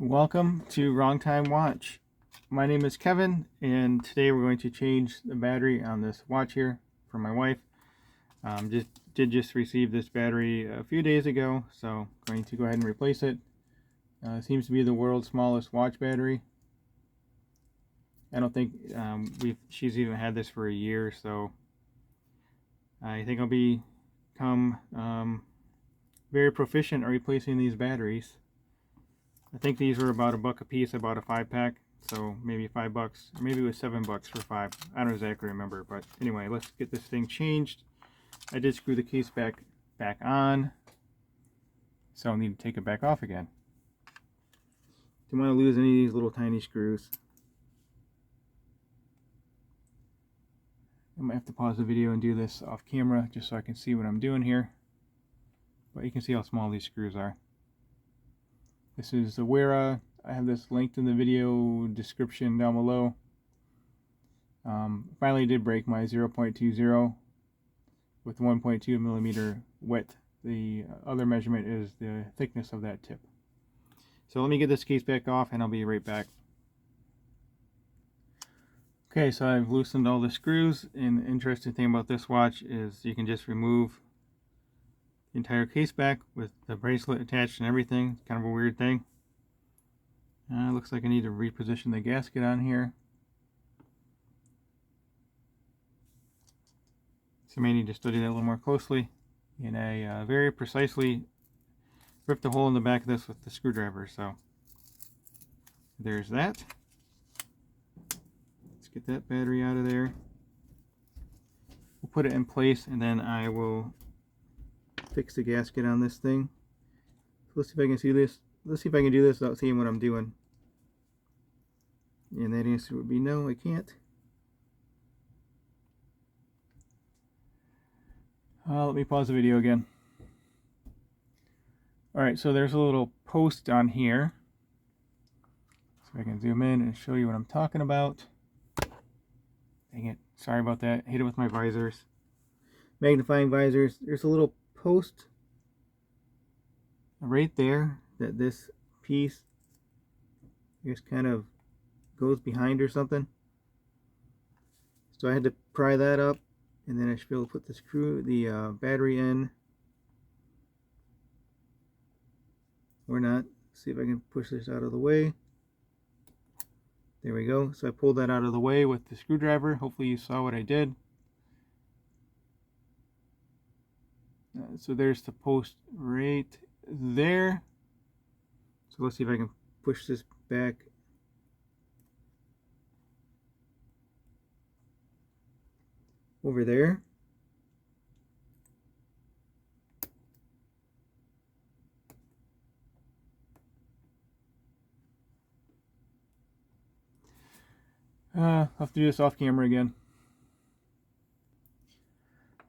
Welcome to Wrong Time Watch. My name is Kevin, and today we're going to change the battery on this watch here for my wife. Just receive this battery a few days ago, so I'm going to go ahead and replace it. It seems to be the world's smallest watch battery. I don't think she's even had this for a year, so I think I'll become very proficient at replacing these batteries. I think these were about $1 a piece. I bought a 5-pack, so maybe $5, or maybe it was $7 for 5. I don't exactly remember, but anyway, let's get this thing changed. I did screw the case back on, so I'll need to take it back off again. Don't want to lose any of these little tiny screws. I might have to pause the video and do this off camera just so I can see what I'm doing here. But you can see how small these screws are. This is the Wera. I have this linked in the video description down below. Finally did break my 0.20 with 1.2 millimeter width. The other measurement is the thickness of that tip. So let me get this case back off and I'll be right back. Okay, so I've loosened all the screws, and the interesting thing about this watch is you can just remove the entire case back with the bracelet attached and everything. It's kind of a weird thing. Looks like I need to reposition the gasket on here. So I may need to study that a little more closely. And I very precisely ripped a hole in the back of this with the screwdriver. So there's that. Let's get that battery out of there. We'll put it in place, and then I will fix the gasket on this thing. So let's see if I can see this. Let's see if I can do this without seeing what I'm doing. And that answer would be no, I can't. Let me pause the video again. Alright, so there's a little post on here. So I can zoom in and show you what I'm talking about. Dang it, sorry about that. Hit it with my visors. Magnifying visors. There's a little post right there that this piece just kind of goes behind or something. So I had to pry that up, and then I should be able to put the battery in. Or not. See if I can push this out of the way. There we go. So I pulled that out of the way with the screwdriver. Hopefully you saw what I did. So there's the post right there. So let's see if I can push this back over there. I'll have to do this off camera again.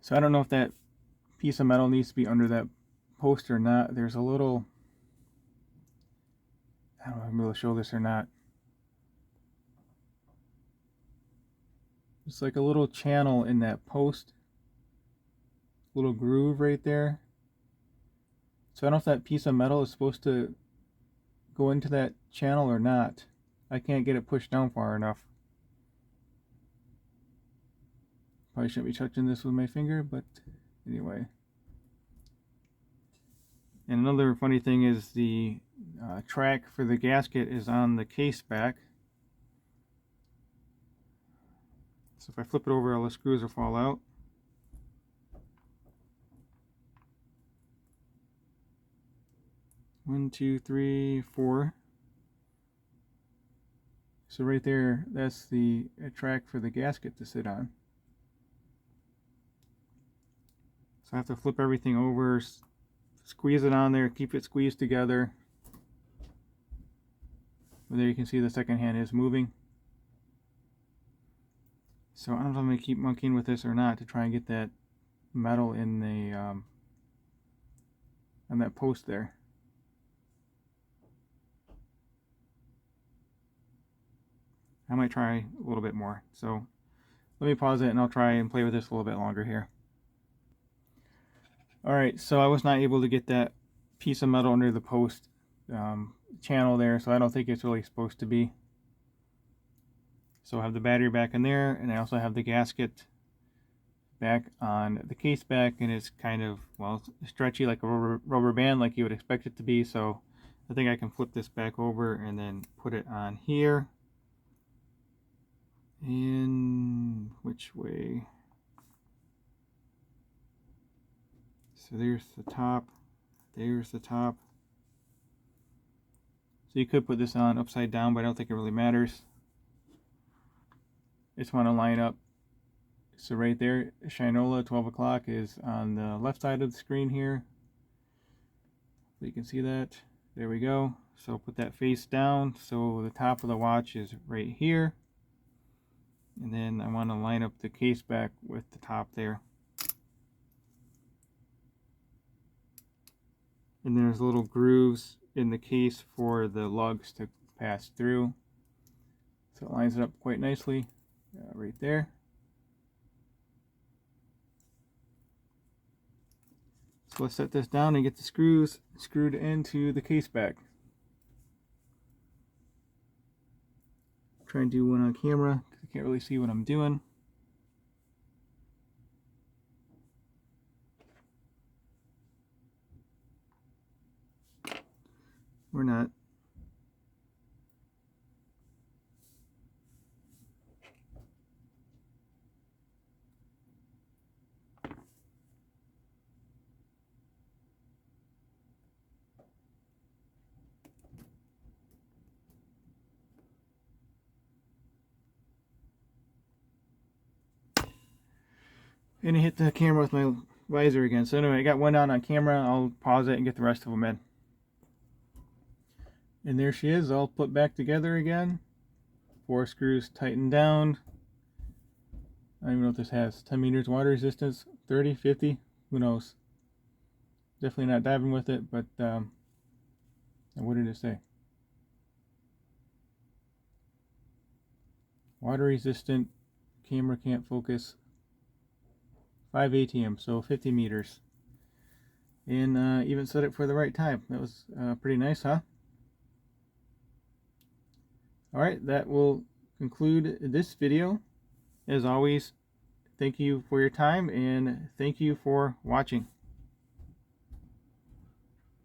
So I don't know if that piece of metal needs to be under that post or not. There's a little, I don't know if I'm able to show this or not. It's like a little channel in that post. Little groove right there. So I don't know if that piece of metal is supposed to go into that channel or not. I can't get it pushed down far enough. Probably shouldn't be touching this with my finger, but anyway. And another funny thing is the track for the gasket is on the case back. So if I flip it over, all the screws will fall out. One, two, three, four. So right there, that's the track for the gasket to sit on. So I have to flip everything over, squeeze it on there, keep it squeezed together. And there you can see the second hand is moving. So I don't know if I'm going to keep monkeying with this or not to try and get that metal in the on that post there. I might try a little bit more. So let me pause it and I'll try and play with this a little bit longer here. Alright, so I was not able to get that piece of metal under the post channel there, so I don't think it's really supposed to be. So I have the battery back in there, and I also have the gasket back on the case back, and it's kind of, well, stretchy like a rubber band like you would expect it to be. So I think I can flip this back over and then put it on here. In which way? So there's the top, there's the top. So you could put this on upside down, but I don't think it really matters. I just want to line up. So right there, Shinola 12 o'clock is on the left side of the screen here. So you can see that. There we go. So put that face down. So the top of the watch is right here. And then I want to line up the case back with the top there. And there's little grooves in the case for the lugs to pass through. So it lines it up quite nicely right there. So let's set this down and get the screws screwed into the case back. Try and do one on camera because I can't really see what I'm doing. We're not. And I hit the camera with my visor again. So anyway, I got one on camera. I'll pause it and get the rest of them in. And there she is, all put back together again. 4 screws tightened down. I don't even know if this has 10 meters water resistance, 30, 50, who knows. Definitely not diving with it, but what did it say? Water resistant, camera can't focus, 5 ATM, so 50 meters. And even set it for the right time. That was pretty nice, huh? Alright, that will conclude this video. As always, thank you for your time and thank you for watching.